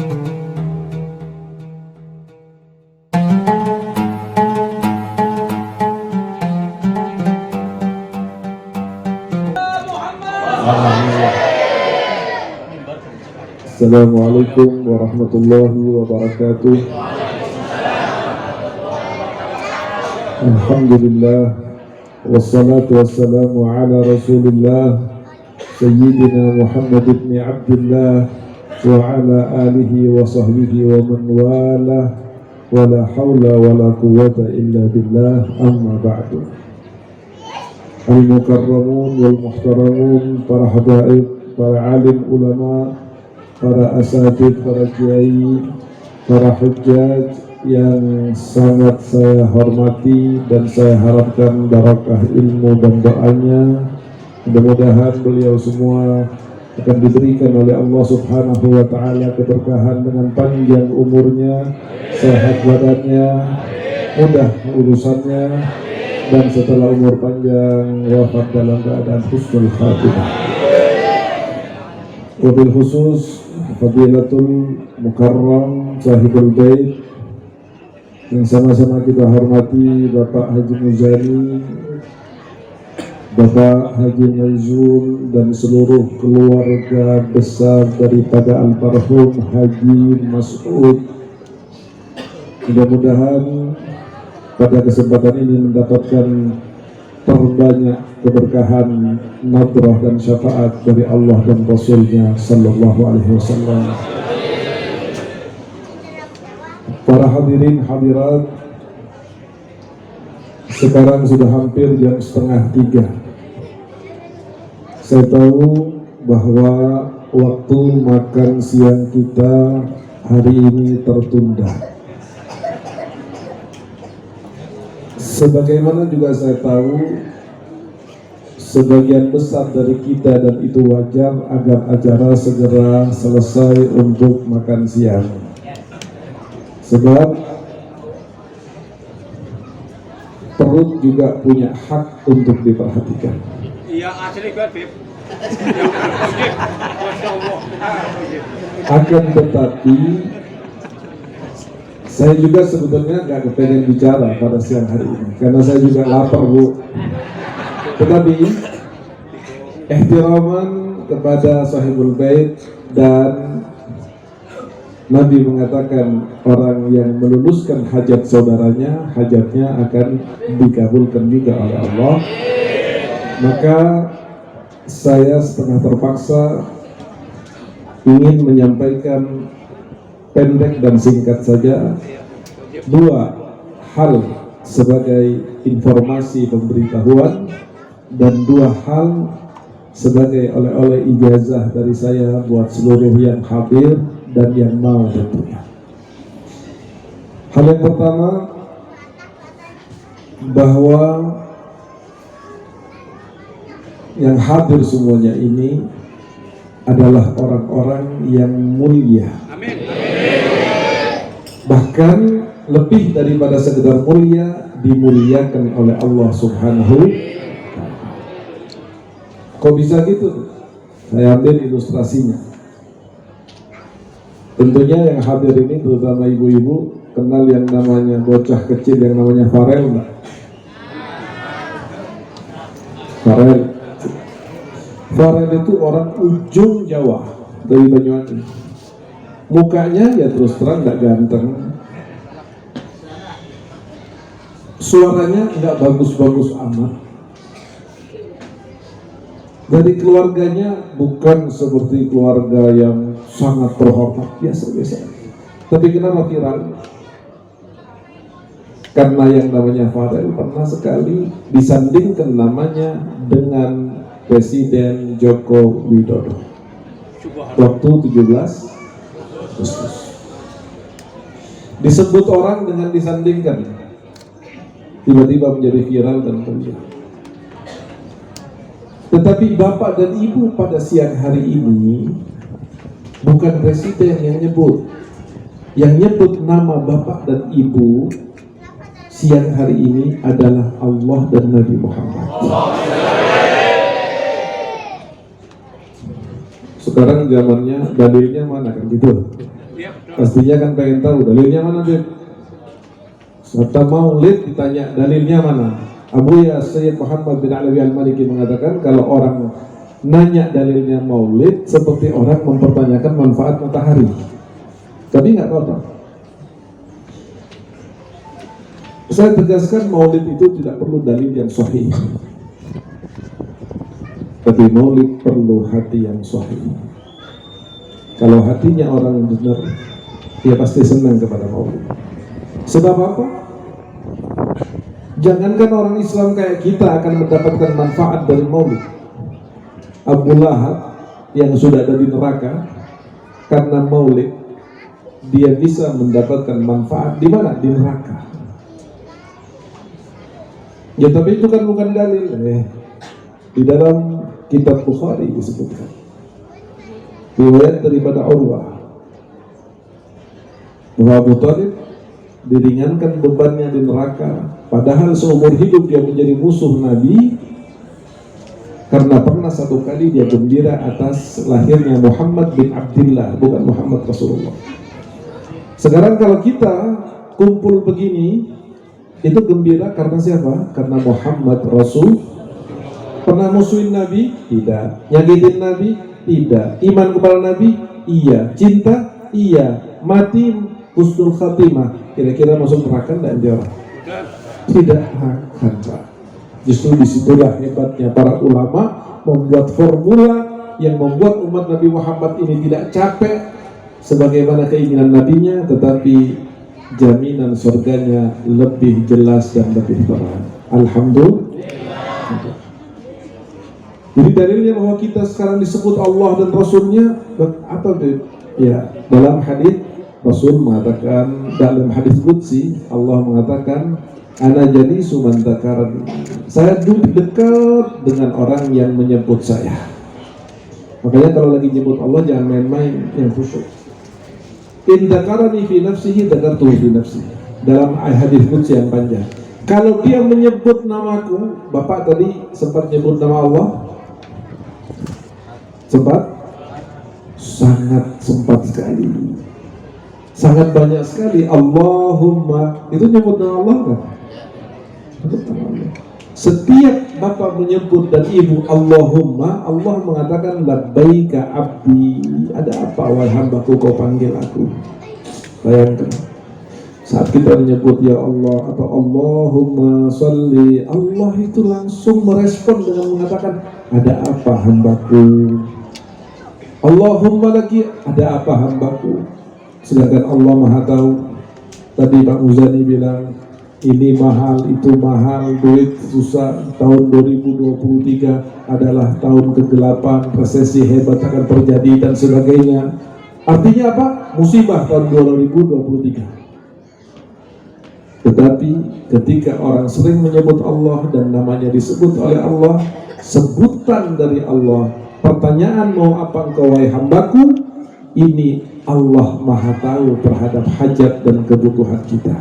Assalamualaikum warahmatullahi wabarakatuh. Alhamdulillah, wassalatu wassalamu ala rasulillah Sayyidina Muhammad ibn Abdullah wa ala alihi wa sahbihi wa man wala wa la hawla wa la quwwata illa billah, amma ba'du. Al-mukarramun wal muhtaramun, para habaib, para alim ulama, para asatid, para kiai, para hujjaj yang sangat saya hormati dan saya harapkan barakah ilmu dan doanya. Mudah-mudahan beliau semua akan diberikan oleh Allah Subhanahu wa ta'ala keberkahan dengan panjang umurnya, sehat badannya, mudah urusannya, dan setelah umur panjang wafat dalam keadaan husnul khatimah. Wabil khusus Fadilatul Mukarram Sahibul Bait yang sama-sama kita hormati, Bapak Haji Muzani, Bapak Haji Maizul, dan seluruh keluarga besar daripada almarhum Haji Mas'ud. Mudah-mudahan pada kesempatan ini mendapatkan terbanyak keberkahan, nadrah dan syafaat dari Allah dan Rasulnya Sallallahu Alaihi Wasallam. Para hadirin hadirat, sekarang sudah hampir jam 2:30. Saya tahu bahwa waktu makan siang kita hari ini tertunda. Sebagaimana juga saya tahu sebagian besar dari kita, dan itu wajar, agar acara segera selesai untuk makan siang. Sebab perut juga punya hak untuk diperhatikan. Iya, asli banget, Bib. Akan tetapi saya juga sebetulnya gak kepengen bicara pada siang hari ini, karena saya juga lapar, Bu. Tetapi ihtiraman kepada Sahibul Bait, dan Nabi mengatakan orang yang meluluskan hajat saudaranya, hajatnya akan dikabulkan juga oleh Allah. Maka saya setengah terpaksa ingin menyampaikan pendek dan singkat saja dua hal sebagai informasi pemberitahuan, dan dua hal sebagai oleh-oleh ijazah dari saya buat seluruh yang hadir dan yang mau tentunya. Hal yang pertama, bahwa yang hadir semuanya ini adalah orang-orang yang mulia. Amin. Bahkan lebih daripada sekedar mulia, dimuliakan oleh Allah Subhanahu. Kok bisa gitu? Saya ambil ilustrasinya. Tentunya yang hadir ini, terutama ibu-ibu, kenal yang namanya bocah kecil yang namanya Farel, Mbak? Farel itu orang ujung Jawa dari Banyuwangi. Mukanya ya terus terang nggak ganteng, suaranya nggak bagus-bagus amat. Dari keluarganya bukan seperti keluarga yang sangat terhormat, biasa-biasa. Tapi kenapa viral? Karena yang namanya Farel pernah sekali disandingkan namanya dengan Presiden Joko Widodo waktu 17 Agustus. Disebut orang dengan disandingkan, tiba-tiba menjadi viral dan mulia. Tetapi bapak dan ibu pada siang hari ini bukan presiden yang nyebut. Yang nyebut nama bapak dan ibu siang hari ini adalah Allah dan Nabi Muhammad. Sekarang zamannya dalilnya mana kan gitu. Iya, betul. Pastinya kan pengen tahu dalilnya mana, Beb? Serta maulid ditanya dalilnya mana? Abuya Sayyid Muhammad bin Alawi Al-Maliki mengatakan kalau orang nanya dalilnya maulid seperti orang mempertanyakan manfaat matahari. Tapi nggak apa-apa. Saya tegaskan maulid itu tidak perlu dalil yang sahih. Tapi maulid perlu hati yang sahih. Kalau hatinya orang benar, dia pasti senang kepada maulid. Sebab apa? Jangankan orang Islam kayak kita akan mendapatkan manfaat dari maulid. Abu Lahab yang sudah ada di neraka karena maulid, dia bisa mendapatkan manfaat di mana? Di neraka. Ya tapi itu kan bukan dalil. Di dalam kitab Bukhari disebutkan riwayat daripada Urwah bahwa Abu Thalib diringankan bebannya di neraka, padahal seumur hidup dia menjadi musuh Nabi karena pernah satu kali dia gembira atas lahirnya Muhammad bin Abdullah, bukan Muhammad Rasulullah. Sekarang kalau kita kumpul begini, itu gembira karena siapa? Karena Muhammad Rasul. Pernah musuhin Nabi? Tidak. Nyakitin Nabi? Tidak. Iman kepada Nabi? Iya. Cinta? Iya. Mati husnul khatimah. Kira-kira masuk neraka enggak dia orang? Tidak akan, Pak. Justru disitulah hebatnya para ulama membuat formula yang membuat umat Nabi Muhammad ini tidak capek sebagaimana keinginan nabinya, tetapi jaminan surganya lebih jelas dan lebih terang. Alhamdulillah. Jadi dalilnya bahwa kita sekarang disebut Allah dan Rasulnya apa itu? Ya, dalam hadis Rasul mengatakan, dalam hadis qudsi Allah mengatakan, ana jadi sumantakaran. Saya duduk dekat dengan orang yang menyebut saya. Makanya kalau lagi nyebut Allah jangan main-main, yang khusyuk. In dzakarani fi nafsihi dzakartuhu fi nafsi. Dalam hadis qudsi yang panjang. Kalau dia menyebut namaku, Bapak tadi sempat nyebut nama Allah? Sempat? Sangat sempat sekali. Sangat banyak sekali. Allahumma, itu nyebut nama Allah kan? Setiap Bapak menyebut dan Ibu Allahumma, Allah mengatakan labbaika abdi. Ada apa wahai hambaku kau panggil aku? Bayangkan saat kita menyebut ya Allah atau Allahumma sholli, Allah itu langsung merespon dengan mengatakan ada apa hambaku. Allahumma lagi, ada apa hambaku. Sedangkan Allah Maha tahu. Tadi Pak Muzani bilang ini mahal, itu mahal, duit susah. Tahun 2023 adalah tahun kegelapan, resesi hebat akan terjadi dan sebagainya. Artinya apa? Musibah tahun 2023. Tetapi ketika orang sering menyebut Allah dan namanya disebut oleh Allah, sebutan dari Allah, pertanyaan mau apa engkau wahai hambaku, ini Allah Maha tahu terhadap hajat dan kebutuhan kita.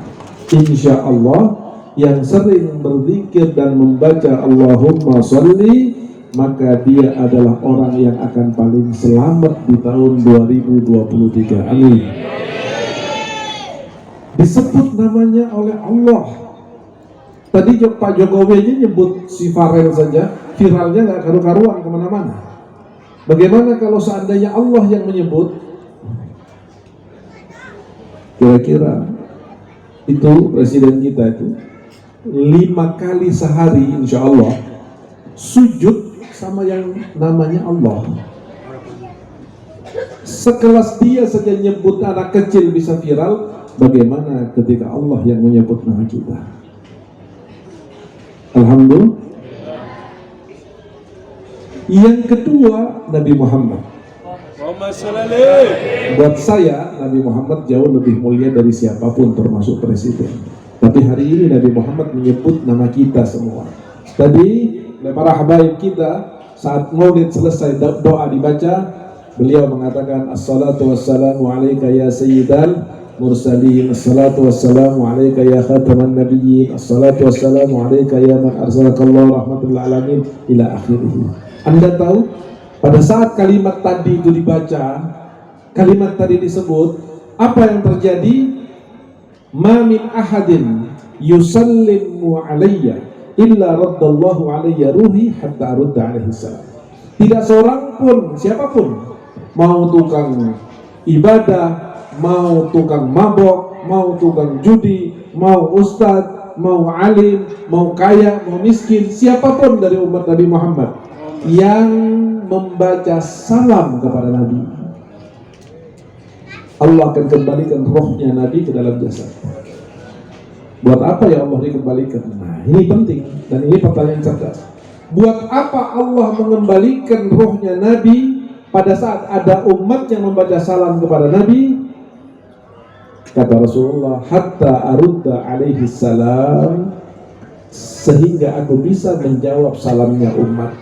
Insya Allah yang sering berzikir dan membaca Allahumma sholli, maka dia adalah orang yang akan paling selamat di tahun 2023. Amin. Disebut namanya oleh Allah. Tadi Pak Jokowi aja nyebut si Farel saja, viralnya nggak karu-karuan kemana-mana. Bagaimana kalau seandainya Allah yang menyebut? Kira-kira itu presiden kita itu 5 kali sehari insya Allah sujud sama yang namanya Allah. Sekelas dia saja nyebut anak kecil bisa viral, bagaimana ketika Allah yang menyebut nama kita? Alhamdulillah. Yang kedua, Nabi Muhammad. Buat saya, Nabi Muhammad jauh lebih mulia dari siapapun termasuk presiden. Tapi hari ini Nabi Muhammad menyebut nama kita semua. Tadi para habaib kita saat maulid selesai doa dibaca, beliau mengatakan assalatu wassalamu alaika ya sayyidal mursalin, assalatu wassalamu alaika ya khataman nabiyyin, assalatu wassalamu alaika ya man arsalakallahu rahmatul alamin ila akhirih. Anda tahu pada saat kalimat tadi itu dibaca, kalimat tadi disebut, Apa yang terjadi? Ma min ahadin yusallimu alayya illa raddallahu alayya ruhi hatta arudda alaihi salam. Tidak seorang pun, siapapun, mau tukang ibadah, mau tukang mabok, mau tukang judi, mau ustadz, mau alim, mau kaya, mau miskin, siapapun dari umat Nabi Muhammad yang membaca salam kepada Nabi, Allah akan kembalikan rohnya Nabi ke dalam jasad. Buat apa ya Allah dikembalikan? Nah, ini penting dan ini pertanyaan cerdas. Buat apa Allah mengembalikan rohnya Nabi pada saat ada umat yang membaca salam kepada Nabi? Kata Rasulullah, hatta arudda alaihi salam, sehingga aku bisa menjawab salamnya umat.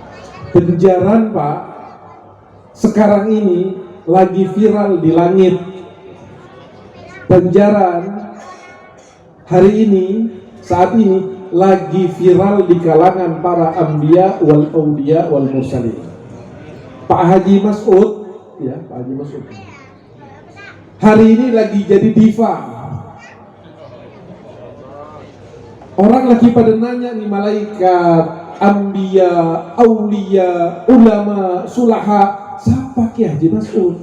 Kejaran Pak, sekarang ini lagi viral di langit. Penjaran hari ini, saat ini lagi viral di kalangan para anbiya wal auliya wal mursalin. Pak Haji Mas'ud, ya Pak Haji Mas'ud, hari ini lagi jadi diva. Orang lagi pada nanya nih, malaikat, anbiya, auliya, ulama, sulaha, siapa Ki Haji Mas'ud?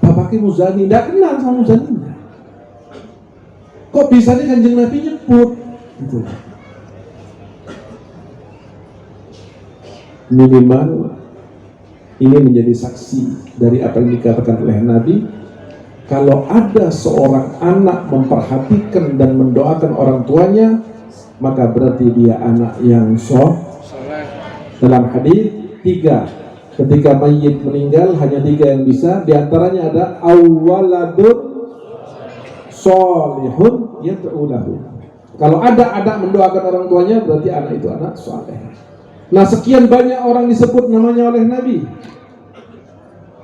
Bapak Ki Muzani, tidak kenal sama Muzaninya. Kok bisa nih Kanjeng Nabi nyebut? Gitu. Minimal ini menjadi saksi dari apa yang dikatakan oleh Nabi. Kalau ada seorang anak memperhatikan dan mendoakan orang tuanya, maka berarti dia anak yang soleh. Dalam hadis 3, ketika mayit meninggal hanya 3 yang bisa, diantaranya ada awaladun solihun yad'u lahu. Kalau ada anak mendoakan orang tuanya, berarti anak itu anak soleh. Nah, sekian banyak orang disebut namanya oleh Nabi.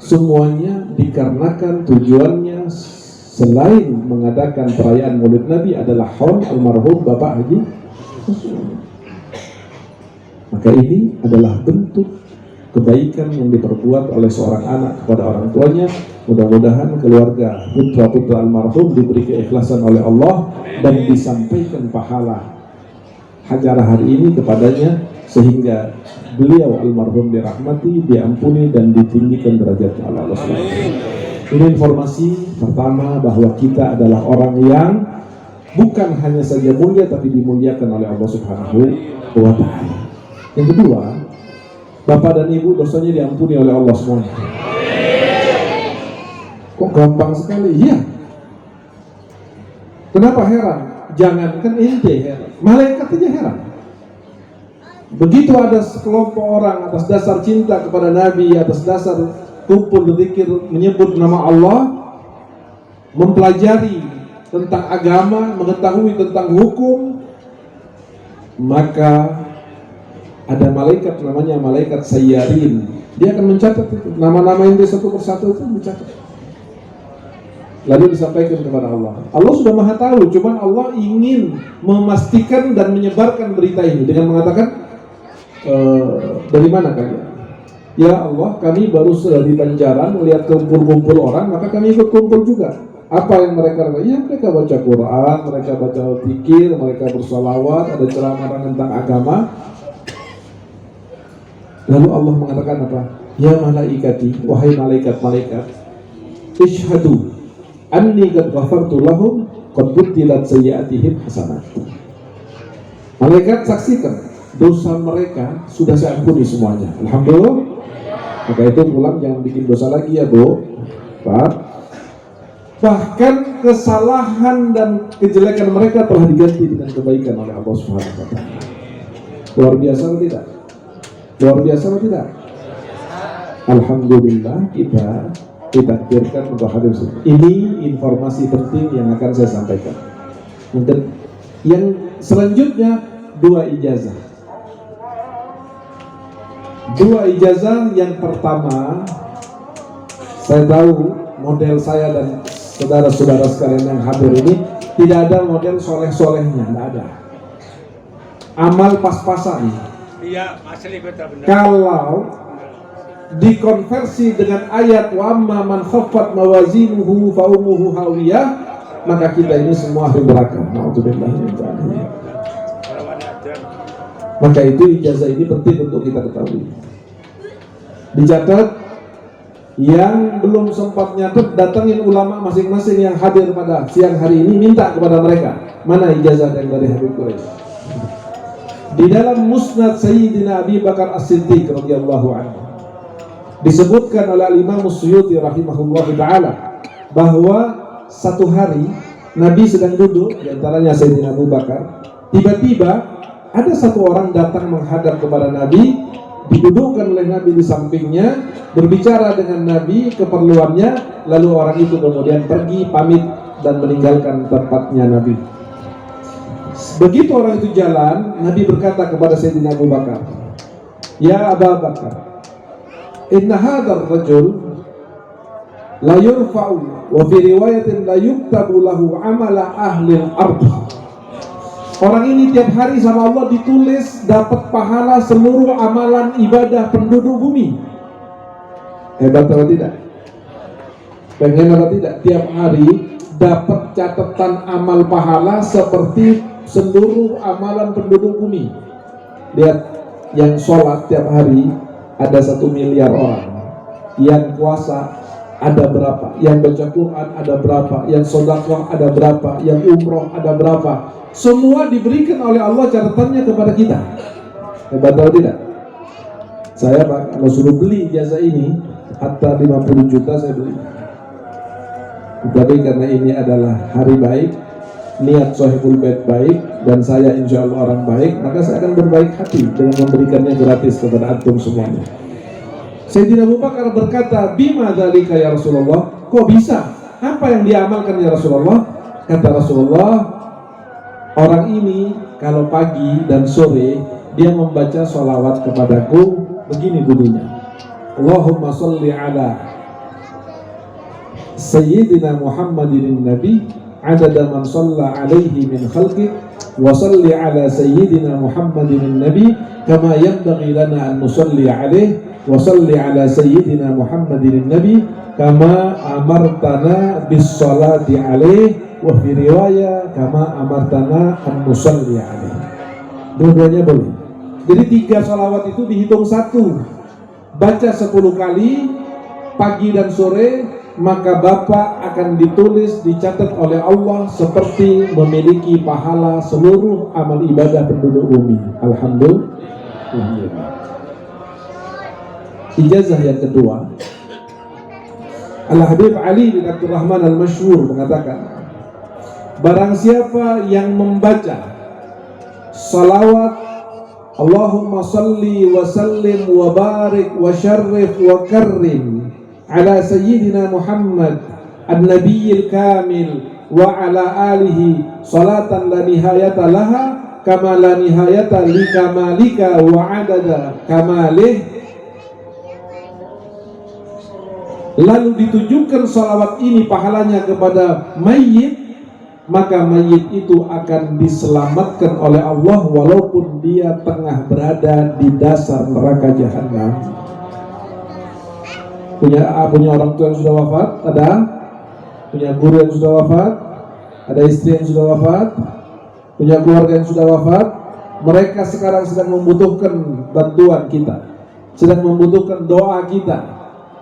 Semuanya dikarenakan tujuannya selain mengadakan perayaan Maulid Nabi adalah haul almarhum Bapak Haji. Maka ini adalah bentuk kebaikan yang diperbuat oleh seorang anak kepada orang tuanya. Mudah-mudahan keluarga putra-putra almarhum diberi keikhlasan oleh Allah dan disampaikan pahala hajarah hari ini kepadanya, sehingga beliau almarhum dirahmati, diampuni dan ditinggikan derajatnya oleh Allah SWT. Ini informasi pertama bahwa kita adalah orang yang bukan hanya saja mulia tapi dimuliakan oleh Allah Subhanahu wa Ta'ala. Yang kedua, Bapak dan Ibu dosanya diampuni oleh Allah semuanya. Kok gampang sekali? Iya. Kenapa heran? Jangankan ente heran, malaikat aja heran. Begitu ada sekelompok orang atas dasar cinta kepada Nabi, atas dasar kumpul berzikir menyebut nama Allah, mempelajari tentang agama, mengetahui tentang hukum, maka ada malaikat namanya malaikat sayyarin. Dia akan mencatat itu, nama-nama yang satu persatu itu mencatat. Lalu disampaikan kepada Allah. Allah sudah maha tahu, cuman Allah ingin memastikan dan menyebarkan berita ini dengan mengatakan, dari mana kalian? Ya Allah, kami baru dari Banjaran melihat kumpul-kumpul orang, maka kami ikut kumpul juga. Apa yang mereka lakukan? Ya, mereka baca Quran, mereka baca zikir, mereka bersalawat, ada ceramah tentang agama. Lalu Allah mengatakan apa? Ya malaikati, wahai malaikat-malaikat, ishhadu anni qad ghafartu lahum qad butilat sayyi'atihim hasanat. Malaikat saksikan, dosa mereka sudah saya ampuni semuanya. Alhamdulillah. Maka itu pulang jangan bikin dosa lagi ya Bu, Pak. Bahkan kesalahan dan kejelekan mereka telah diganti dengan kebaikan oleh Allah Subhanahu wa Ta'ala. Luar biasa atau tidak? Luar biasa atau tidak? Alhamdulillah kita ditakdirkan untuk hadir. Ini informasi penting yang akan saya sampaikan. Dan yang selanjutnya 2 ijazah. 2 ijazah. Yang pertama, saya tahu model saya dan saudara-saudara sekalian yang hadir ini tidak ada model soleh-solehnya, tidak ada. Amal pas-pasan. Iya, asli betul benar. Kalau dikonversi dengan ayat wa amma man khaffat mawazinuhu fa ummuhu hawiyah, maka kita ini semua ahli neraka. Na'udzubillah min dzalik. Maka itu ijazah ini penting untuk kita ketahui. Dicatat, yang belum sempat nyatet datangin ulama masing-masing yang hadir pada siang hari ini, minta kepada mereka mana ijazah yang dari Habib Quraisy. Di dalam Musnad Sayyidina Abi Bakar As-Siddiq radhiyallahu anhu disebutkan oleh Imam Suyuti rahimahullah ta'ala bahwa satu hari Nabi sedang duduk, di antaranya Sayyidina Abu Bakar, tiba-tiba ada satu orang datang menghadap kepada Nabi, didudukkan oleh Nabi di sampingnya, berbicara dengan Nabi keperluannya, lalu orang itu kemudian pergi pamit dan meninggalkan tempatnya Nabi. Begitu orang itu jalan, Nabi berkata kepada Sayyidina Abu Bakar, "Ya Abu Bakar, inna hadzal rajul la yurfa'u wa fi riwayatin la yuktabu lahu amala ahli al-ardh." Orang ini tiap hari sama Allah ditulis dapat pahala seluruh amalan ibadah penduduk bumi. Hebat atau tidak? Pengen atau tidak? Tiap hari dapat catatan amal pahala seperti seluruh amalan penduduk bumi. Lihat, yang sholat tiap hari ada 1 miliar orang. Yang puasa ada berapa? Yang baca Quran ada berapa? Yang sedekah ada berapa? Yang umroh ada berapa? Semua diberikan oleh Allah catatannya kepada kita. Hebat atau tidak? Saya Pak, kalau suruh beli ijazah ini hatta 50 juta saya beli. Tapi karena ini adalah hari baik, niat Sohibul Bait baik, dan saya insya Allah orang baik, maka saya akan berbaik hati dengan memberikannya gratis kepada antum semuanya. Sayyidina Abu Bakar berkata, "Bima dzalika ya Rasulullah?" Kok bisa? Apa yang diamalkan ya Rasulullah? Kata Rasulullah, orang ini kalau pagi dan sore dia membaca sholawat kepadaku, begini bunyinya, Allahumma sholli ala Sayyidina Muhammadin Nabi adada man shalla alaihi min khalqik, wa sholli ala Sayyidina Muhammadin Nabi kama yanbaghi lana an nusalli alaihi, wa sholli ala Sayyidina Muhammadin Nabi kama amartana bis sholati alaihi, wa fi riwayah kama amartana an nusalli alaihi. Dua-duanya boleh. Jadi 3 sholawat itu dihitung 1. Baca 10 kali pagi dan sore, maka Bapak akan ditulis, dicatat oleh Allah seperti memiliki pahala seluruh amal ibadah penduduk bumi. Alhamdulillah. Ijazah yang kedua, Al-Habib Ali bin Abdurrahman Al-Masyhur mengatakan, barang siapa yang membaca salawat Allahumma salli wa sallim wa barik wa syarrif wa karrim ala Sayyidina Muhammad an-Nabiyil Kamil wa ala alihi salatan la nihayata laha kama la nihayata li kamalika wa adada kamalih, lalu ditujukan salawat ini pahalanya kepada mayit, maka mayit itu akan diselamatkan oleh Allah walaupun dia tengah berada di dasar neraka jahanam. Punya orang tua yang sudah wafat, ada. Punya guru yang sudah wafat, ada istri yang sudah wafat, punya keluarga yang sudah wafat. Mereka sekarang sedang membutuhkan bantuan kita, sedang membutuhkan doa kita.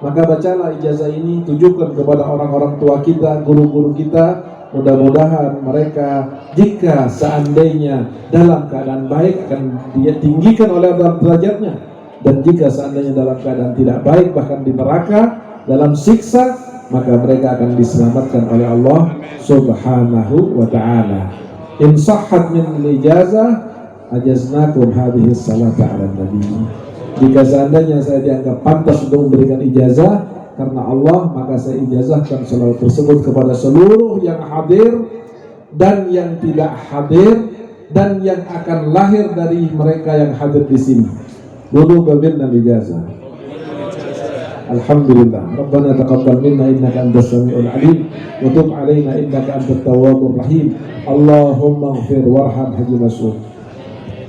Maka bacalah ijazah ini, tujukan kepada orang-orang tua kita, guru-guru kita. Mudah-mudahan mereka jika seandainya dalam keadaan baik akan dia tinggikan oleh Allah derajatnya, dan jika seandainya dalam keadaan tidak baik bahkan di neraka dalam siksa, maka mereka akan diselamatkan oleh Allah Subhanahu wa ta'ala. In sahhat min ijazah ajaznakum hadhihi salata ala nabi. Jika seandainya saya dianggap pantas untuk memberikan ijazah karena Allah, maka saya ijazahkan salawat tersebut kepada seluruh yang hadir dan yang tidak hadir dan yang akan lahir dari mereka yang hadir di sini. Dulu babirna ijazah. Alhamdulillah. Rabbana taqabbal minna innaka antas samiul alim wa tub alaina innaka antat tawwabur rahim. Allahumma ighfir warham Haji Mas'ud.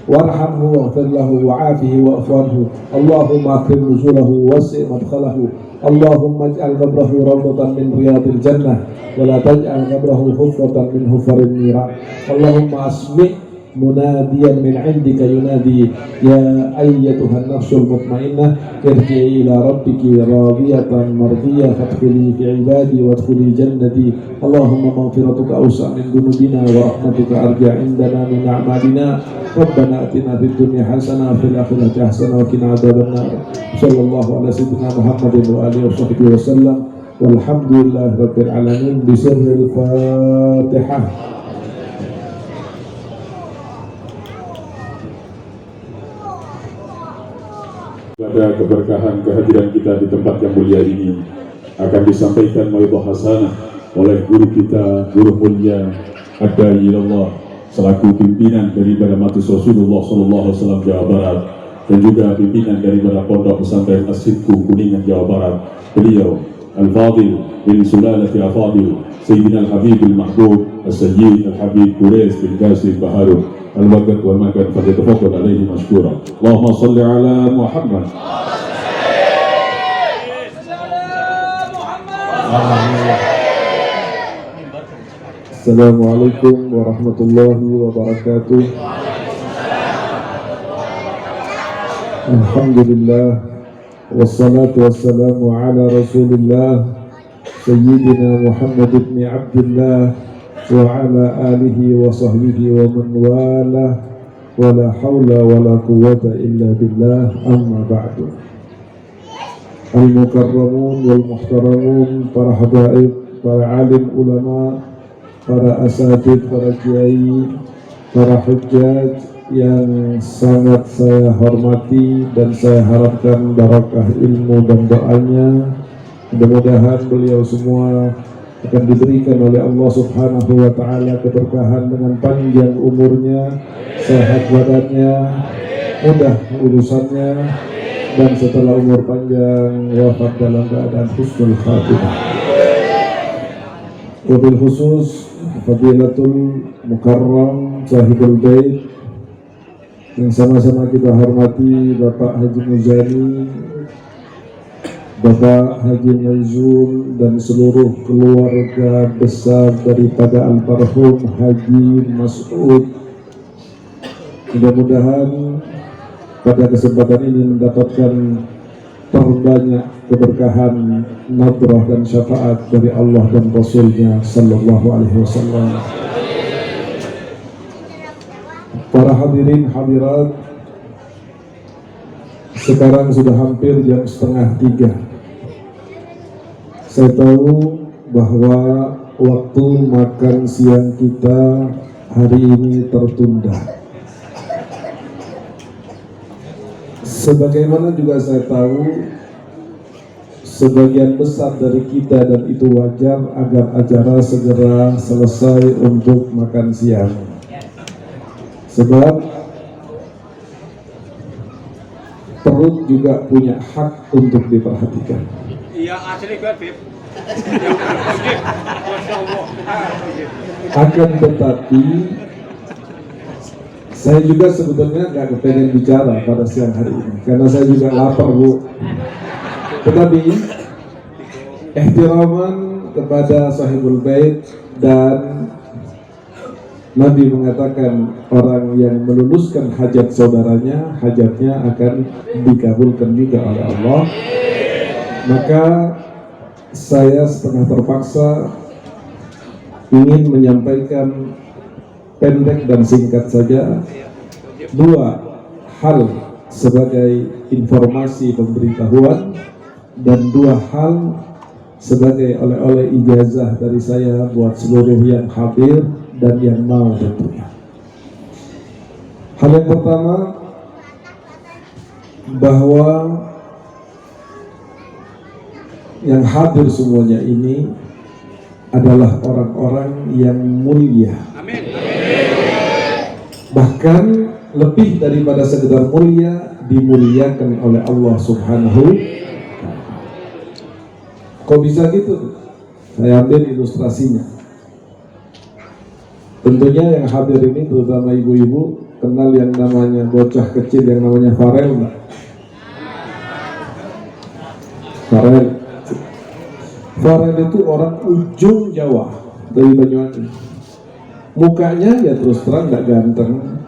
warhamhu waghfir lahu wa'afihi wa'fu anhu. Allahumma akrim nuzulahu wasi' madkhalahu. Allahumma ij'al qabrahu rawdatan min riyadil jannah wa la taj'al qabrahu hufratan min hufarin niran. Allahumma asmi' munadiyan min 'indika yunadi ya ayyatuhan nafsul mutmainnah irji'i ila rabbiki radiyatan mardiyah fadkhuli fi ibadi wadkhuli jannati. Allahumma maghfiratuka awsa' min dunubina wa rahmatuka arja' indana min a'malina. Rabbana atina fid dunya hasanah wa fil akhirati hasanah wa qina adzabannar. Sallallahu ala sayyidina Muhammadin wa alihi washabbihi wasallam walhamdulillahi rabbil alamin. Bisirril Fatihah. Pada keberkahan kehadiran kita di tempat yang mulia ini akan disampaikan mau'izah hasanah oleh guru kita, guru mulia Ad-Da'i ilallah selaku pimpinan daripada Majelis Rasulullah SAW Jawa Barat dan juga pimpinan daripada Pondok Pesantren As-Sidqu Kuningan Jawa Barat. Beliau Al-Fadil bin Sulalati Al-Fadil Sayyidina Al-Habib Al-Mahbub As-Sayyid Al-Habib Quraish bin Qasim Baharud الوقت والمكان فليتفضل عليه مشكورا. اللهم صل على محمد. Assalamualaikum warahmatullahi wabarakatuh. Alhamdulillah wassalatu wassalamu ala Rasulillah Sayyidina Muhammad ibn Abdullah wa ala alihi wa sahbihi wa man wala wa la hawla wa la quwwata illa billah, amma ba'du. Al-mukarramun wal muhtaramun, para habaib, para alim ulama, para asatid, para kiai, para hujjaj yang sangat saya hormati dan saya harapkan barakah ilmu dan doanya. Mudah-mudahan beliau semua akan diberikan oleh Allah Subhanahu wa ta'ala keberkahan dengan panjang umurnya, sehat badannya, mudah urusannya, dan setelah umur panjang wafat dalam keadaan husnul khatimah. Wabil khusus Fadilatul Mukarram Sahibul Bait yang sama-sama kita hormati, Bapak Haji Muzani, Bapak Haji Maizul, dan seluruh keluarga besar daripada almarhum Haji Mas'ud. Mudah-mudahan pada kesempatan ini mendapatkan terbanyak keberkahan, nadrah dan syafaat dari Allah dan Rasulnya Sallallahu Alaihi Wasallam. Para hadirin hadirat, sekarang sudah hampir jam 2:30. Saya tahu bahwa waktu makan siang kita hari ini tertunda. Sebagaimana juga saya tahu sebagian besar dari kita, dan itu wajar, agar acara segera selesai untuk makan siang. Sebab perut juga punya hak untuk diperhatikan. Iya, asli gue Beb. Akan tetapi saya juga sebetulnya nggak kepengen bicara pada siang hari ini karena saya juga lapar, Bu. Tetapi ihtiraman kepada Sahibul Bait, dan Nabi mengatakan orang yang meluluskan hajat saudaranya, hajatnya akan dikabulkan juga oleh Allah. Maka saya setengah terpaksa ingin menyampaikan pendek dan singkat saja dua hal sebagai informasi pemberitahuan, dan dua hal sebagai oleh-oleh ijazah dari saya buat seluruh yang hadir dan yang mau tentunya. Hal yang pertama, bahwa yang hadir semuanya ini adalah orang-orang yang mulia. Amin. Bahkan lebih daripada sekedar mulia, dimuliakan oleh Allah Subhanahu. Kok bisa gitu? Saya ambil ilustrasinya. Tentunya yang hadir ini terutama ibu-ibu, kenal yang namanya bocah kecil yang namanya Farel enggak? Farel itu orang ujung Jawa dari Banyuwangi. Mukanya ya terus terang nggak ganteng,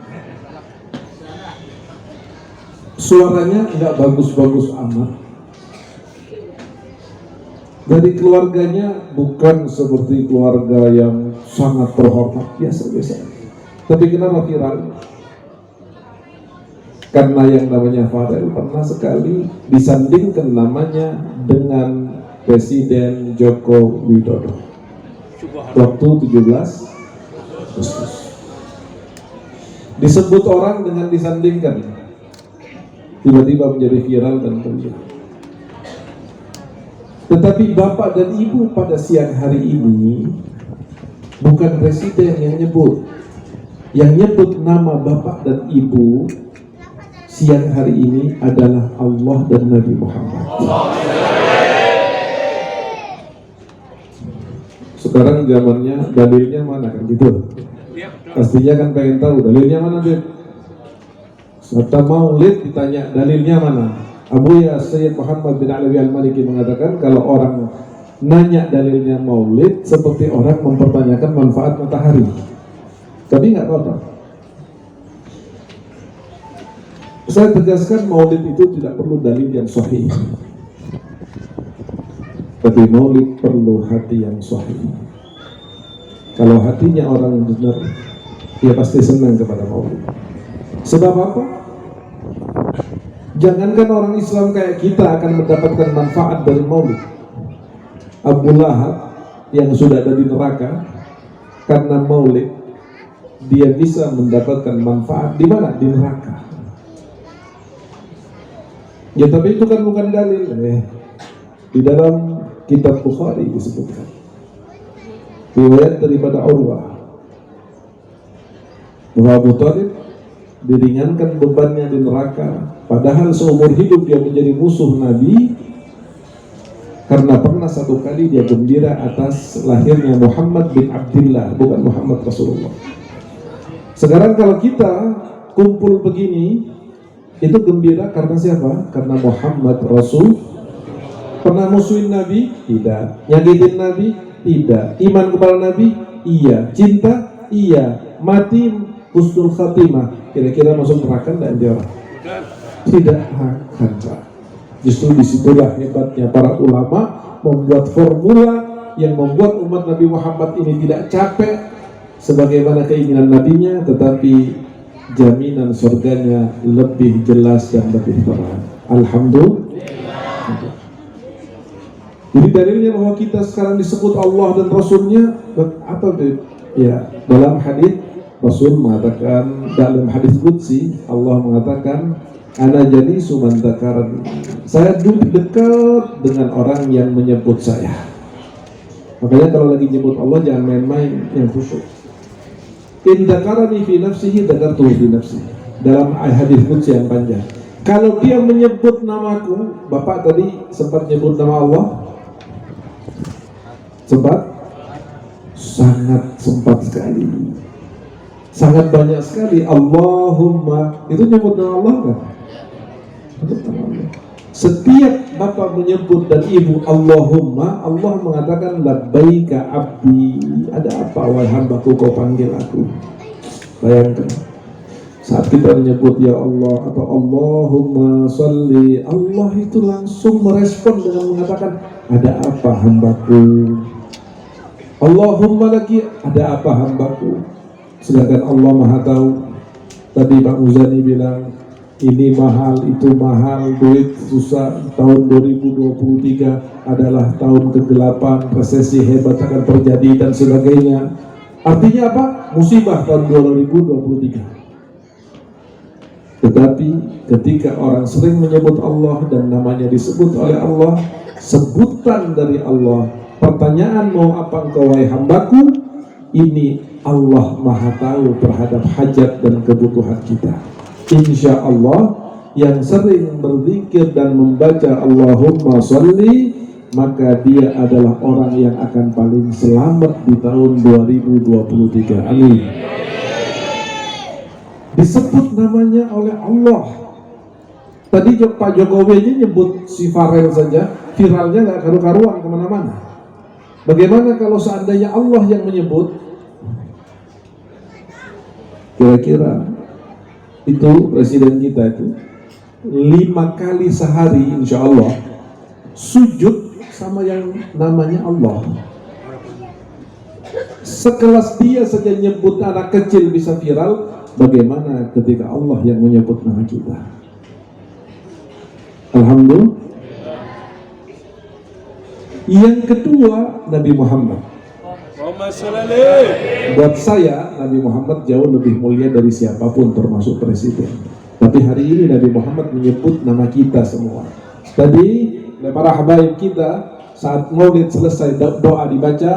suaranya nggak bagus-bagus amat. Dari keluarganya bukan seperti keluarga yang sangat terhormat, biasa-biasa. Tapi kenapa viral? Karena yang namanya Farel pernah sekali disandingkan namanya dengan Presiden Joko Widodo waktu 17 Agustus. Disebut orang dengan disandingkan, tiba-tiba menjadi viral dan terlihat. Tetapi bapak dan ibu pada siang hari ini bukan presiden yang nyebut. Yang nyebut nama bapak dan ibu siang hari ini adalah Allah dan Nabi Muhammad. Sekarang zamannya dalilnya mana kan gitu. Pastinya kan pengen tahu dalilnya mana deh. Serta maulid ditanya dalilnya mana. Abuya Sayyid Muhammad bin Alawi Al-Maliki mengatakan kalau orang nanya dalilnya maulid seperti orang mempertanyakan manfaat matahari. Tapi nggak apa-apa. Saya tegaskan maulid itu tidak perlu dalil yang sahih. Tapi maulid perlu hati yang sahih. Kalau hatinya orang benar, dia pasti senang kepada maulid. Sebab apa? Jangankan orang Islam kayak kita akan mendapatkan manfaat dari maulid. Abu Lahab yang sudah ada di neraka karena maulid, dia bisa mendapatkan manfaat di mana? Di neraka. Ya tapi itu kan bukan dalil. Di dalam kitab Bukhari disebutkan riwayat daripada Urwah bahwa Abu Thalib diringankan bebannya di neraka, padahal seumur hidup dia menjadi musuh Nabi karena pernah satu kali dia gembira atas lahirnya Muhammad bin Abdullah, bukan Muhammad Rasulullah. Sekarang kalau kita kumpul begini, itu gembira karena siapa? Karena Muhammad Rasul. Pernah musuhin Nabi? Tidak. Nyakitin Nabi? Tidak. Iman kepada Nabi? Iya. Cinta? Iya. Mati husnul khatimah, kira-kira masuk neraka enggak dia orang? Tidak akan, Pak. Justru disitulah hebatnya para ulama membuat formula yang membuat umat Nabi Muhammad ini tidak capek sebagaimana keinginan nabinya, tetapi jaminan surganya lebih jelas dan lebih terang. Alhamdulillah. Jadi dalilnya bahwa kita sekarang disebut Allah dan Rasulnya apa? Ya, dalam hadis Rasul mengatakan, dalam hadis qudsi Allah mengatakan, ana jadi sumantakaran, saya duduk dekat dengan orang yang menyebut saya. Makanya kalau lagi nyebut Allah jangan main-main, yang khusyuk. In dzakarani fi nafsihi dzakartuhu fi nafsi. Dalam hadis qudsi yang panjang, kalau dia menyebut namaku, Bapak tadi sempat nyebut nama Allah? Sempat sekali, sangat banyak sekali. Allahumma itu nyebut nama Allah kan? Setiap bapak menyebut dan ibu Allahumma, Allah mengatakan labbaika abdi. Ada apa wahai hambaku kau panggil aku? Bayangkan saat kita menyebut ya Allah atau Allahumma sholli, Allah itu langsung merespon dengan mengatakan ada apa hambaku. Allahumma lagi, ada apa hambaku. Sedangkan Allah Maha tahu. Tadi Pak Muzani bilang ini mahal, itu mahal, duit susah. Tahun 2023 adalah tahun ke-8, resesi hebat akan terjadi dan sebagainya. Artinya apa? Musibah tahun 2023. Tetapi ketika orang sering menyebut Allah dan namanya disebut oleh Allah, sebutan dari Allah, pertanyaan mau apa engkau wahai hambaku, ini Allah Maha tahu terhadap hajat dan kebutuhan kita. Insya Allah yang sering berzikir dan membaca Allahumma sholli, maka dia adalah orang yang akan paling selamat di tahun 2023. Amin. disebut namanya oleh Allah. Tadi Pak Jokowi aja nyebut si Farel saja, viralnya nggak karu-karuan kemana-mana. Bagaimana kalau seandainya Allah yang menyebut? Kira-kira itu presiden kita itu 5 kali sehari insya Allah sujud sama yang namanya Allah. Sekelas dia saja nyebut anak kecil bisa viral, bagaimana ketika Allah yang menyebut nama kita? Alhamdulillah. Yang kedua, Nabi Muhammad. Buat saya, Nabi Muhammad jauh lebih mulia dari siapapun, termasuk presiden. Tapi hari ini Nabi Muhammad menyebut nama kita semua. Tadi, para habaib kita, saat maulid selesai doa dibaca,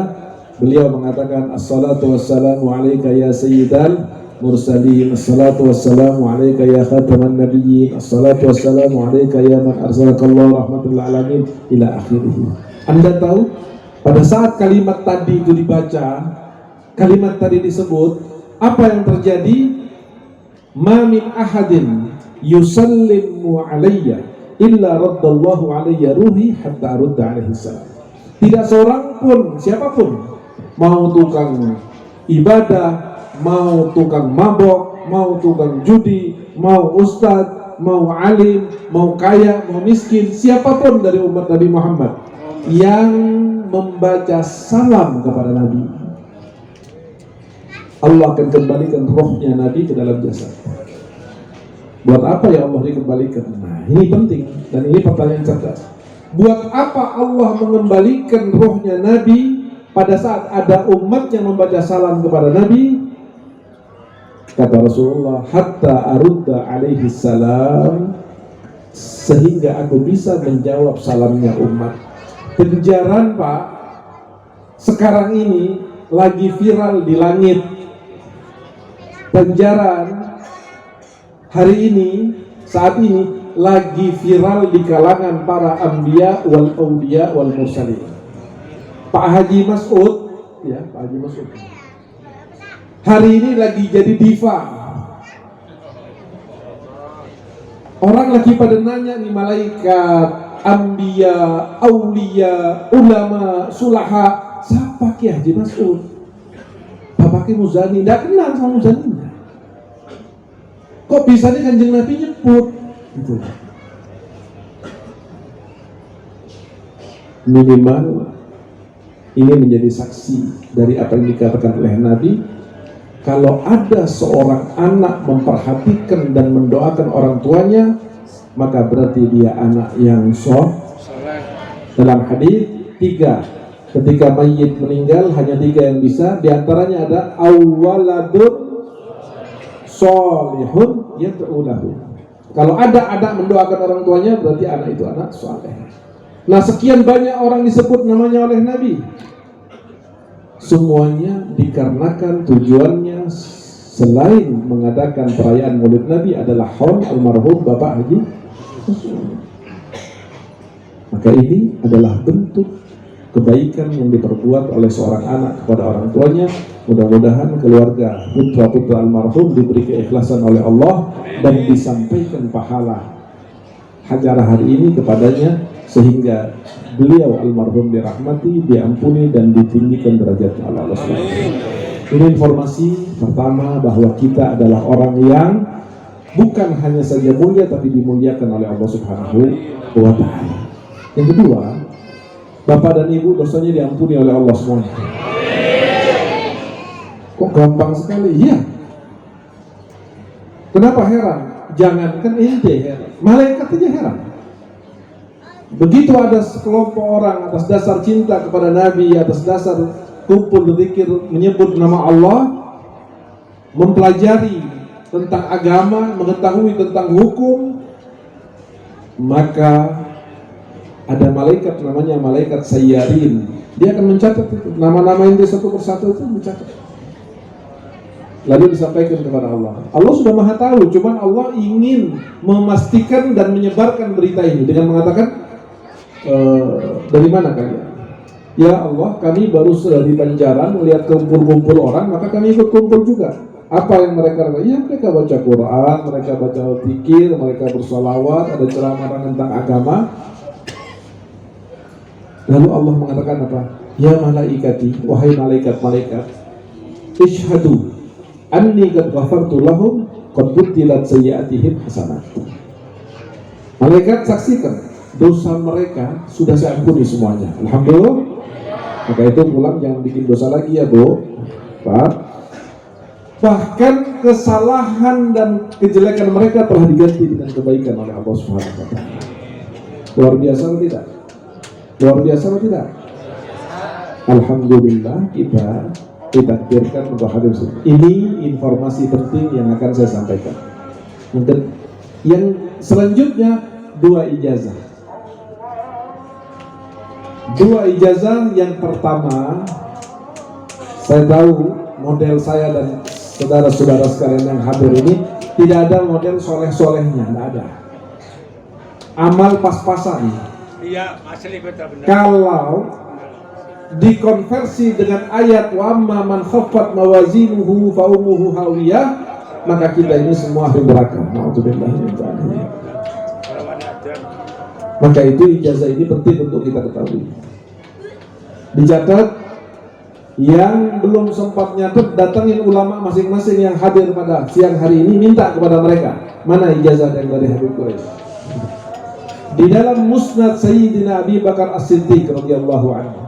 beliau mengatakan, Assalatu wassalamu alaika ya sayyidal mursalin, assalatu wassalamu alaika ya khataman nabiyyin, assalatu wassalamu alaika ya man arsalakallahu rahmatul alamin, ila akhirih. Anda tahu, pada saat kalimat tadi itu dibaca, kalimat tadi disebut, apa yang terjadi? Ma min ahadin yusallimu alayya illa raddallahu alayya ruhi hatta arudda alaihi salam. Tidak seorang pun, siapapun, mau tukang ibadah, mau tukang mabok, mau tukang judi, mau ustadz, mau alim, mau kaya, mau miskin, siapapun dari umat Nabi Muhammad yang membaca salam kepada Nabi, Allah akan kembalikan rohnya Nabi ke dalam jasad. Buat apa ya Allah dikembalikan? Nah, ini penting dan ini pertanyaan cerdas. Buat apa Allah mengembalikan rohnya Nabi pada saat ada umat yang membaca salam kepada Nabi? Kata Rasulullah, hatta arudda alaihi salam, sehingga aku bisa menjawab salamnya umat. Kejaran Pak, sekarang ini lagi viral di langit. Penjaran hari ini, saat ini lagi viral di kalangan para anbiya wal auliya wal mursalin. Pak Haji Mas'ud, ya Pak Haji Mas'ud, hari ini lagi jadi diva. Orang lagi pada nanya nih, malaikat, anbiya, aulia, ulama, sulaha, siapa Ki Haji Mas'ud? Bapaknya Muzani, tidak kenal sama Muzaninya. Kok bisa nih Kanjeng Nabi nyebut? Gitu. Minimal ini menjadi saksi dari apa yang dikatakan oleh Nabi. Kalau ada seorang anak memperhatikan dan mendoakan orang tuanya, maka berarti dia anak yang soleh. Dalam hadis 3, ketika mayit meninggal hanya 3 yang bisa, diantaranya ada awwaladun solihun yad'u lahu. Kalau ada anak mendoakan orang tuanya, berarti anak itu anak soleh. Nah, sekian banyak orang disebut namanya oleh Nabi. Semuanya dikarenakan tujuannya selain mengadakan perayaan Maulid Nabi adalah haul almarhum Bapak Haji. Maka ini adalah bentuk kebaikan yang diperbuat oleh seorang anak kepada orang tuanya. Mudah-mudahan keluarga putra-putra almarhum diberi keikhlasan oleh Allah dan disampaikan pahala hajarah hari ini kepadanya, sehingga beliau almarhum dirahmati, diampuni dan ditinggikan derajatnya oleh Allah SWT. Ini informasi pertama bahwa kita adalah orang yang bukan hanya saja mulia tapi dimuliakan oleh Allah Subhanahu wa Ta'ala. Yang kedua, Bapak dan Ibu dosanya diampuni oleh Allah semuanya. Kok gampang sekali? Iya. Kenapa heran? Jangankan ente heran, malaikat aja heran. Begitu ada sekelompok orang atas dasar cinta kepada Nabi, atas dasar kumpul berzikir menyebut nama Allah, mempelajari tentang agama, mengetahui tentang hukum, maka ada malaikat namanya malaikat sayyarin. Dia akan mencatat itu, nama-nama yang satu persatu itu mencatat. Lalu disampaikan kepada Allah. Allah sudah maha tahu, cuman Allah ingin memastikan dan menyebarkan berita ini dengan mengatakan, dari mana kalian? Ya Allah, kami baru saja di Banjaran melihat kumpul-kumpul orang, maka kami ikut kumpul juga. Apa yang mereka lakukan? Ya mereka baca Quran, mereka baca zikir, mereka bersolawat, ada ceramah tentang agama. Lalu Allah mengatakan apa? Ya malaikati, wahai malaikat-malaikat, ishhadu anni qad ghafartu lahum qad butilat sayyi'atihim hasanat. Malaikat saksikan dosa mereka sudah saya ampuni semuanya. Alhamdulillah. Maka itu pulang jangan bikin dosa lagi ya, Bu. Pak. Bahkan kesalahan dan kejelekan mereka telah diganti dengan kebaikan oleh Allah Subhanahu wa taala. Luar biasa atau tidak? Luar biasa atau tidak? Alhamdulillah kita ditakdirkan untuk hadir sini. Ini informasi penting yang akan saya sampaikan. Yang selanjutnya 2 ijazah. 2 ijazah yang pertama, saya tahu model saya dan saudara-saudara sekalian yang hadir ini tidak ada model soleh-solehnya, tidak ada. Amal pas-pasan. Iya, asli betul-benar. Kalau dikonversi dengan ayat wa amma man khaffat mawazinuhu fa ummuhu hawiyah, maka kita ini semua ahli neraka. Nauzubillah min dzalik. Maka itu ijazah ini penting untuk kita ketahui. Dicatat, yang belum sempat nyatet datangin ulama masing-masing yang hadir pada siang hari ini, minta kepada mereka mana ijazah dari Habib Quraisy. Di dalam Musnad Sayyidina Abi Bakar As-Siddiq radhiyallahu anhu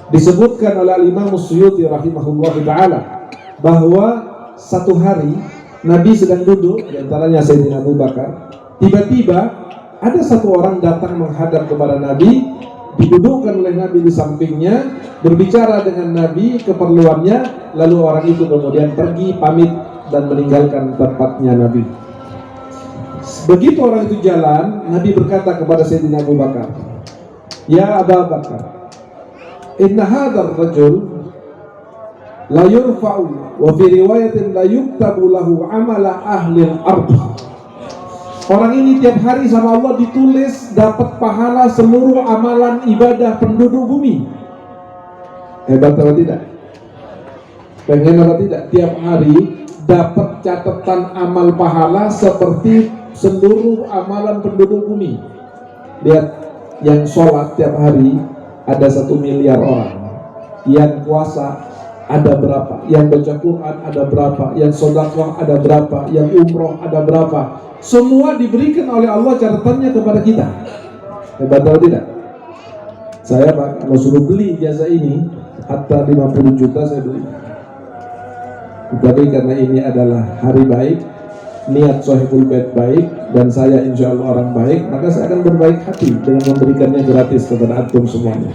disebutkan oleh Imam Suyuti rahimahullah taala bahwa satu hari Nabi sedang duduk, di antaranya Sayyidina Abu Bakar, tiba-tiba ada satu orang datang menghadap kepada Nabi, didudukkan oleh Nabi di sampingnya, berbicara dengan Nabi keperluannya, lalu orang itu kemudian pergi pamit dan meninggalkan tempatnya Nabi. Begitu orang itu jalan, Nabi berkata kepada Sayyidina Abu Bakar, "Ya Abu Bakar, inna hadzal rajul la yurfa'u wa fi riwayatin la yuktabu lahu amala ahli al-ardh." Orang ini tiap hari sama Allah ditulis dapat pahala seluruh amalan ibadah penduduk bumi. Hebat atau tidak? Pengen atau tidak? Tiap hari dapat catatan amal pahala seperti seluruh amalan penduduk bumi. Lihat, yang sholat tiap hari ada 1 miliar orang. Yang puasa ada berapa? Yang baca Quran ada berapa? Yang sedekah ada berapa? Yang umroh ada berapa? Semua diberikan oleh Allah catatannya kepada kita. Hebat atau tidak? Saya Pak, kalau suruh beli ijazah ini hatta 50 juta saya beli. Tapi karena ini adalah hari baik, niat Sohibul Bait baik, dan saya insya Allah orang baik, maka saya akan berbaik hati dengan memberikannya gratis kepada antum semuanya.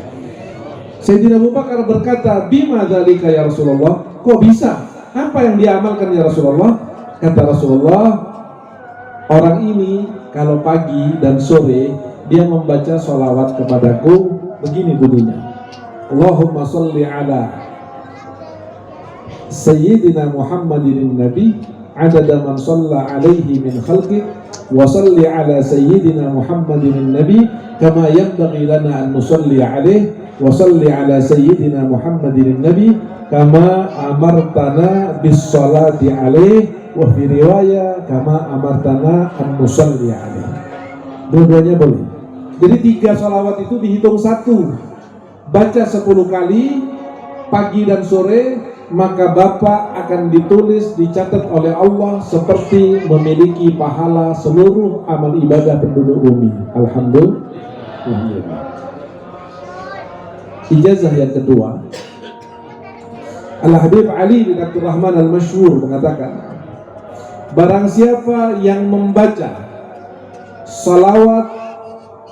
Sayyidina Abu Bakar berkata, "Bima dzalika ya Rasulullah?" Kok bisa? Apa yang diamalkan ya Rasulullah? Kata Rasulullah, orang ini kalau pagi dan sore dia membaca sholawat kepadaku, begini bunyinya, Allahumma sholli ala Sayyidina Muhammadin Nabi adada man shalla alaihi min khalqik wa sholli ala Sayyidina Muhammadin Nabi kama yanbaghi lana an nusalli alaihi wa sholli ala Sayyidina Muhammadin Nabi kama amartana bis sholati alaihi wa fi riwayah kama amartana an nusalli alaihi. Dua-duanya boleh. Jadi 3 sholawat itu dihitung 1. Baca 10 kali pagi dan sore, maka Bapak akan ditulis, dicatat oleh Allah seperti memiliki pahala seluruh amal ibadah penduduk bumi. Alhamdulillah. Ijazah yang kedua, Al-Habib Ali bin Abdul Rahman Al-Masyhur mengatakan, barang siapa yang membaca salawat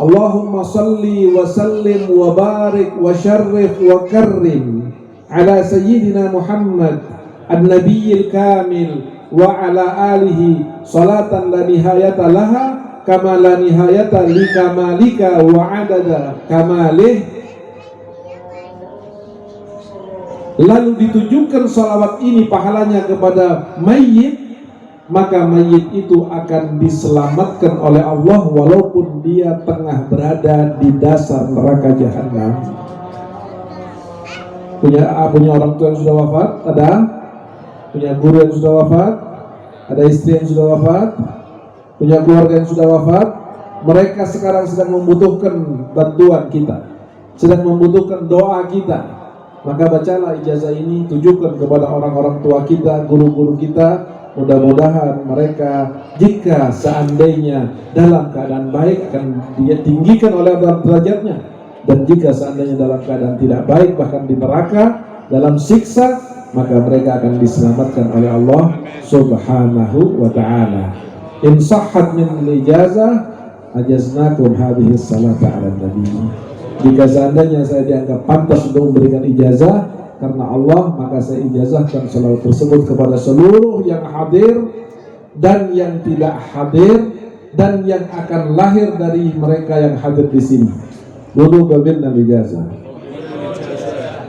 Allahumma salli wa sallim wa barik wa syarrif wa karrim ala Sayyidina Muhammad an-Nabiyil Kamil wa ala alihi salatan la nihayata laha kama la nihayata li kamalika wa adada kamalih, lalu ditujukan salawat ini pahalanya kepada mayit, maka mayit itu akan diselamatkan oleh Allah walaupun dia tengah berada di dasar neraka jahanam. Punya orang tua yang sudah wafat? Ada? punya guru yang sudah wafat, ada istri yang sudah wafat, punya keluarga yang sudah wafat. Mereka sekarang sedang membutuhkan bantuan kita, sedang membutuhkan doa kita. Maka bacalah ijazah ini, tujukan kepada orang-orang tua kita, guru-guru kita. Mudah-mudahan mereka jika seandainya dalam keadaan baik akan dia tinggikan oleh Allah derajatnya, dan jika seandainya dalam keadaan tidak baik bahkan di neraka dalam siksa, maka mereka akan diselamatkan oleh Allah Subhanahu wa ta'ala. In sahhat min ijazah ajaznakum hadhihi salata ala nabi. Jika seandainya saya dianggap pantas untuk memberikan ijazah karena Allah, maka saya ijazahkan salawat tersebut kepada seluruh yang hadir dan yang tidak hadir dan yang akan lahir dari mereka yang hadir di sini. Wudu babilna ijazah.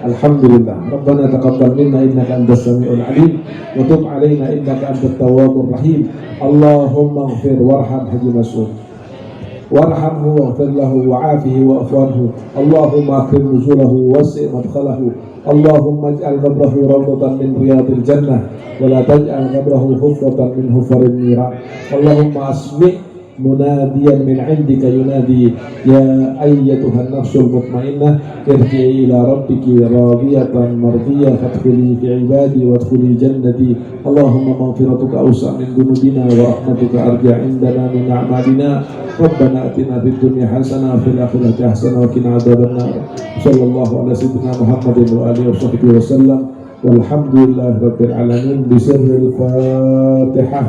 Alhamdulillah. Rabbana taqabbal minna innaka antas samiul alim wa tub alaina innaka antat tawwabur rahim. Allahumma ighfir warham Haji Mas'ud. Warhamhu waghfir lahu wa'afihi wa'fu anhu. Allahumma akrim nuzulahu wasi' madkhalahu. Allahumma ij'al qabrahu rawdatan min riyadil jannah wa la taj'al qabrahu hufratan min hufarin niran. Allahumma asmi' munadiyan min 'indika yunadi ya ayyatuhan nafsul mutmainnah irji'i ila rabbiki radiyatan mardiyah fadkhuli fi ibadi wadkhuli jannati. Allahumma maghfiratuka awsa' min dunubina wa rahmatuka arja' indana min a'malina. Rabbana atina fid dunya hasanah wa fil akhirati hasanah wa qina adzabannar. Sallallahu ala sayyidina Muhammadin wa alihi washabbihi wasallam walhamdulillahi rabbil alamin. Bisirril Fatihah.